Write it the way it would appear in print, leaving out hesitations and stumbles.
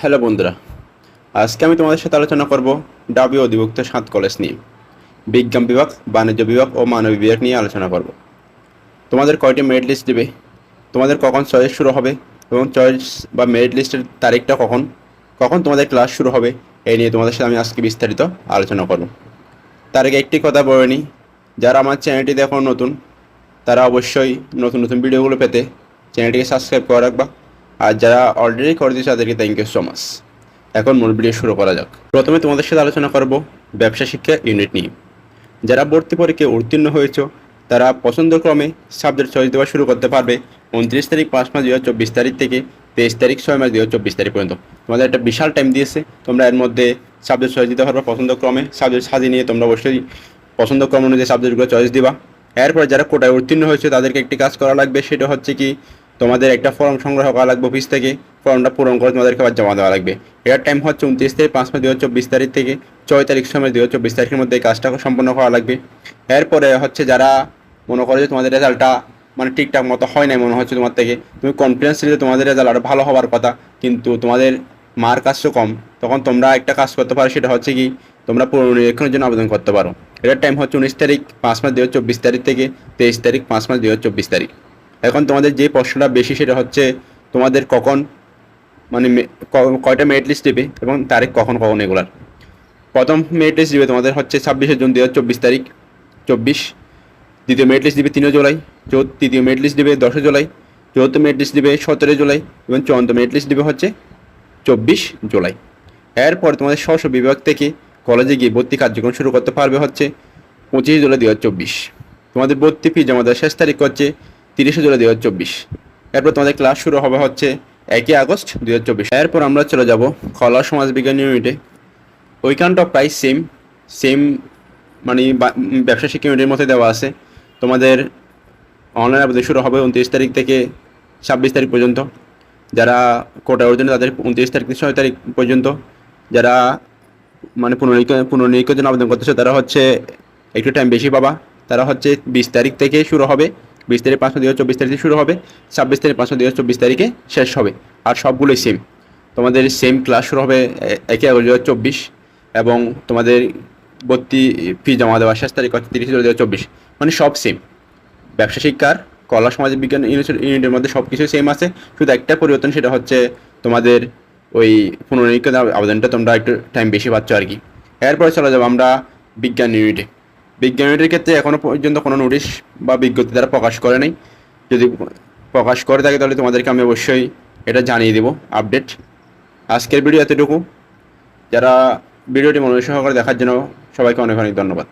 Hello বন্ধুরা, আজকে আমি তোমাদের সাথে আলোচনা করব ডাবি অধিভুক্ত 7 কলেজ নিয়ে। বিজ্ঞান বিভাগ, বাণিজ্য বিভাগ ও মানবিক বিভাগ নিয়ে আলোচনা করব। তোমাদের কয়টি মেরিট লিস্ট দেবে, তোমাদের কখন চয়েস শুরু হবে এবং চয়েস বা মেরিট লিস্টের তারিখটা কখন কখন তোমাদের ক্লাস শুরু হবে, এই নিয়ে তোমাদের সাথে আমি আজকে বিস্তারিত আলোচনা করব। তার আগে একটি কথা বলে নিই, যারা আমার চ্যানেলটি দেখো নতুন, তারা অবশ্যই নতুন নতুন ভিডিওগুলো পেতে চ্যানেলটিকে সাবস্ক্রাইব করে রাখবা। আর যারা অলরেডি করে দিয়েছে তাদেরকে থ্যাংক ইউ সো মাচ। এখন মূল ভিডিও শুরু করা যাক। প্রথমে তোমাদের সাথে আলোচনা করব ব্যবসা শিক্ষা ইউনিট নিয়ে। যারা ভর্তি পরীক্ষায় উত্তীর্ণ হয়েছ তারা পছন্দক্রমে সাবজেক্ট চয়েস দেওয়া শুরু করতে পারবে 29 তারিখ 5 মাস 2024 তারিখ থেকে 23 তারিখ 6 মাস 2024 তারিখ পর্যন্ত। তোমাদের একটা বিশাল টাইম দিয়েছে, তোমরা এর মধ্যে সাবজেক্ট চয়েস দিতে পারবে পছন্দক্রমে। সাবজেক্ট সাজিয়ে নিয়ে তোমরা অবশ্যই পছন্দক্রম অনুযায়ী সাবজেক্টগুলো চয়েস দিবা। এরপরে যারা কোটায় উত্তীর্ণ হয়েছে তাদেরকে একটি কাজ করা লাগবে, সেটা হচ্ছে কি তোমাদের একটা ফর্ম সংগ্রহ করা লাগবে অফিস থেকে। ফর্মটা পূরণ করে তোমাদেরকে আবার জমা দেওয়া লাগবে। এটার টাইম হচ্ছে 29 তারিখ 5 মাস 2024 তারিখ থেকে 6 তারিখ 6 মাস 2024 তারিখের মধ্যে এই কাজটা সম্পন্ন করা লাগবে। এরপরে হচ্ছে যারা মনে করো যে তোমাদের রেজাল্টটা মানে ঠিকঠাক মতো হয় নাই, মনে হচ্ছে তোমার থেকে, তুমি কনফিডেন্স নিলে তোমাদের রেজাল্ট আরও ভালো হওয়ার কথা, কিন্তু তোমাদের মার্ক আসছে কম, তখন তোমরা একটা কাজ করতে পারো, সেটা হচ্ছে কি তোমরা পুনর্নিরীক্ষণের জন্য আবেদন করতে পারো। এটার টাইম হচ্ছে 19 তারিখ 5 মাস 2024 তারিখ থেকে 23 তারিখ 5 মাস 2024 তারিখ। এখন তোমাদের যে প্রশ্নটা বেশি সেটা হচ্ছে তোমাদের কখন মানে কয়টা মেরিট লিস্ট দেবে এবং তারিখ কখন কখন এগুলার। প্রথম মেরিট লিস্ট দিবে তোমাদের হচ্ছে 26 জুন 2024 তারিখ 24। দ্বিতীয় মেরিট লিস্ট দিবে 3 জুলাই। তৃতীয় মেরিট লিস্ট দিবে 10 জুলাই। চতুর্থ মেরিট লিস্ট দিবে 17 জুলাই এবং চূড়ান্ত মেরিট লিস্ট দিবে হচ্ছে 24 জুলাই। এরপর তোমাদের স্ব বিভাগ থেকে কলেজে গিয়ে ভর্তি কার্যক্রম শুরু করতে পারবে হচ্ছে 25 জুলাই 2024। তোমাদের ভর্তি ফি জমা দেওয়ার শেষ তারিখ হচ্ছে 30 জুলাই 2024। এরপর তোমাদের ক্লাস শুরু হবে হচ্ছে 1 আগস্ট 2024। এরপর আমরা চলে যাব কলা সমাজবিজ্ঞান ইউনিটে। ওইখানটা প্রায় সেম মানে ব্যবসা শিক্ষা ইউনিটের মধ্যে দেওয়া আছে। তোমাদের অনলাইন আবেদন শুরু হবে 29 তারিখ থেকে 26 তারিখ পর্যন্ত। যারা কোটা অর্জনে তাদের 29 তারিখ থেকে 6 তারিখ পর্যন্ত। যারা মানে পুনর্নিরীক্ষণের জন্য আবেদন করতেছে তারা হচ্ছে একটু টাইম বেশি পাবা। তারা হচ্ছে 20 তারিখ থেকে শুরু হবে, 20 তারিখ 5 মাস 2024 তারিখে শুরু হবে, 26 তারিখ 5 মাস 2024 তারিখে শেষ হবে। আর সবগুলোই সেম, তোমাদের সেম ক্লাস শুরু হবে 1 আগস্ট 2024 এবং তোমাদের ভর্তি ফি জমা দেওয়ার শেষ তারিখ হচ্ছে 30 জুলাই 2024। মানে সব সেম। ব্যবসা শিক্ষার কলা সমাজ বিজ্ঞান ইউনিটের মধ্যে সব কিছু সেম আছে, শুধু একটা পরিবর্তন, সেটা হচ্ছে তোমাদের ওই পুনর্নিরীক্ষণ আবেদনটা তোমরা একটু টাইম বেশি পাচ্ছ আর কি। এরপরে চলে যাবো আমরা বিজ্ঞান ইউনিটে। বিজ্ঞান ইউনিটের ক্ষেত্রে এখনও পর্যন্ত কোনো নোটিশ বা বিজ্ঞপ্তি দ্বারা প্রকাশ করে নাই। যদি প্রকাশ করে থাকে তাহলে তোমাদেরকে আমি অবশ্যই এটা জানিয়ে দেবো আপডেট। আজকের ভিডিও এতটুকু। যারা ভিডিওটি মনোযোগ সহকারে দেখার জন্য সবাইকে অনেক অনেক ধন্যবাদ।